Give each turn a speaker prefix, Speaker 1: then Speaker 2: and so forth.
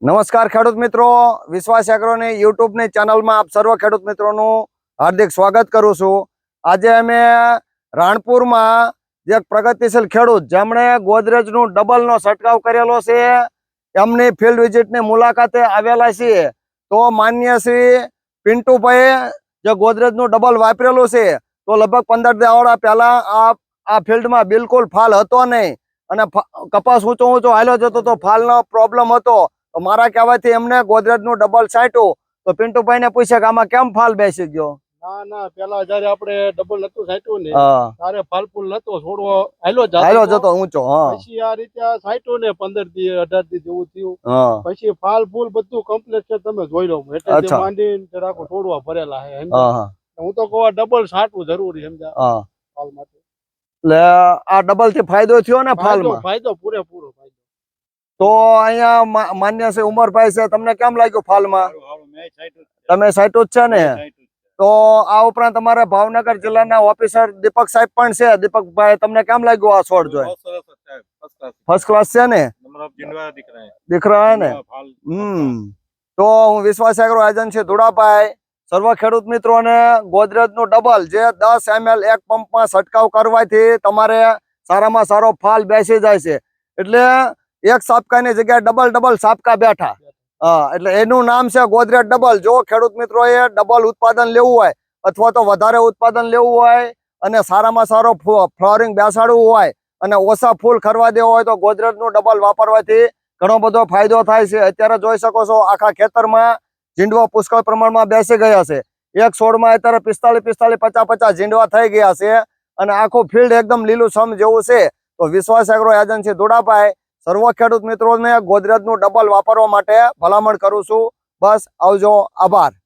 Speaker 1: નમસ્કાર ખેડૂત મિત્રો, વિશ્વાસ એગ્રોની યુટ્યુબની ચેનલમાં આપ સર્વ ખેડૂત મિત્રોનું હાર્દિક સ્વાગત કરું છું। આજે અમે રાણપુરમાં જે પ્રગતિશીલ ખેડૂત જેમણે ગોદરેજનું ડબલનો છંટકાવ કરેલો છે એમની ફિલ્ડ વિઝિટની મુલાકાતે આવેલા છીએ। તો માન્ય શ્રી પિન્ટુભાઈ જે ગોદરેજનું ડબલ વાપરેલું છે તો લગભગ 15 દાડા પહેલા આ ફિલ્ડમાં બિલકુલ ફાલ હતો નહીં અને કપાસ ઊંચો હાલ્યો જતો તો ફાલનો પ્રોબ્લેમ હતો। તો મારા કહેવાથી એમને ગોદરેજનું ડબલ છાંટ્યું તો પિન્ટુભાઈને પૂછ્યા કે આમાં કેમ ફાલ બેસી ગયો?
Speaker 2: ના પેલા જયારે આપણે ડબલ નતું છાંટ્યું ને ત્યારે ફાલફૂલ નતો છોડવો હાલ્યો જતો
Speaker 1: ઊંચો।
Speaker 2: પછી આ રીતે છાંટ્યું ને 15 થી 18 થી જેવું થયું પછી ફાલફૂલ બધું કમ્પ્લીટ છે, તમે જોઈ લો એટલે માંડીને જરાકો છોડવા ભરેલા છે। હું તો કહું ડબલ છાંટવું જરૂરી સમજ્યા ફાલ માટે।
Speaker 1: એટલે આ ડબલ થી ફાયદો થયો ને ફાલમાં?
Speaker 2: ફાયદો પૂરેપૂરો ફાયદો।
Speaker 1: તો અહીંયા માન્ય છે ઉમરભાઈ છે, તમને કેમ લાગ્યું ફાલમાં? તમે છાંટ્યું જ છે ને? તો આ ઉપરાંત તમારે ભાવનગર જિલ્લાના ઓફિસર દીપક સાહેબ પણ છે। દીપકભાઈ, તમને કેમ લાગ્યું આ છોડ જોઈ? ફર્સ્ટ ક્લાસ છે ને? दिख रहा है ने? તો હું વિશ્વાસ એગ્રો એજન્સી ધુડાભાઈ સર્વ ખેડૂત મિત્રોને ગોદરેજનું ડબલ જે 10 ml એક પંપમાં છંટકાવ કરવાથી તમારે સારામાં સારો ફાલ બેસી જાય છે। એટલે એક સાપકાની જગ્યાએ ડબલ સાપકા બેઠા। એટલે એનું નામ છે ગોદરેજ ડબલ। જો ખેડૂત મિત્રોએ ડબલ ઉત્પાદન લેવું હોય અથવા તો વધારે ઉત્પાદન લેવું હોય અને સારામાં સારો ફ્લોરિંગ બેસાડવું હોય અને ઓછા ફૂલ ખરવા દેવો હોય તો ગોદરેજનું ડબલ વાપરવાથી ઘણો બધો ફાયદો થાય છે। અત્યારે જોઈ શકો છો આખા ખેતરમાં ઝીંડવા પુષ્કળ પ્રમાણમાં બેસી ગયા છે। એક છોડમાં અત્યારે 45 50 ઝીંડવા થઈ ગયા છે અને આખું ફિલ્ડ એકદમ લીલુંછમ જેવું છે। તો વિશ્વાસ એગ્રો એજન્સી ધુડાભાઈ સર્વ ખેડૂત મિત્રોને ગોદરેજનું ડબલ વાપરવા માટે ભલામણ કરું છું। બસ આવજો, આભાર।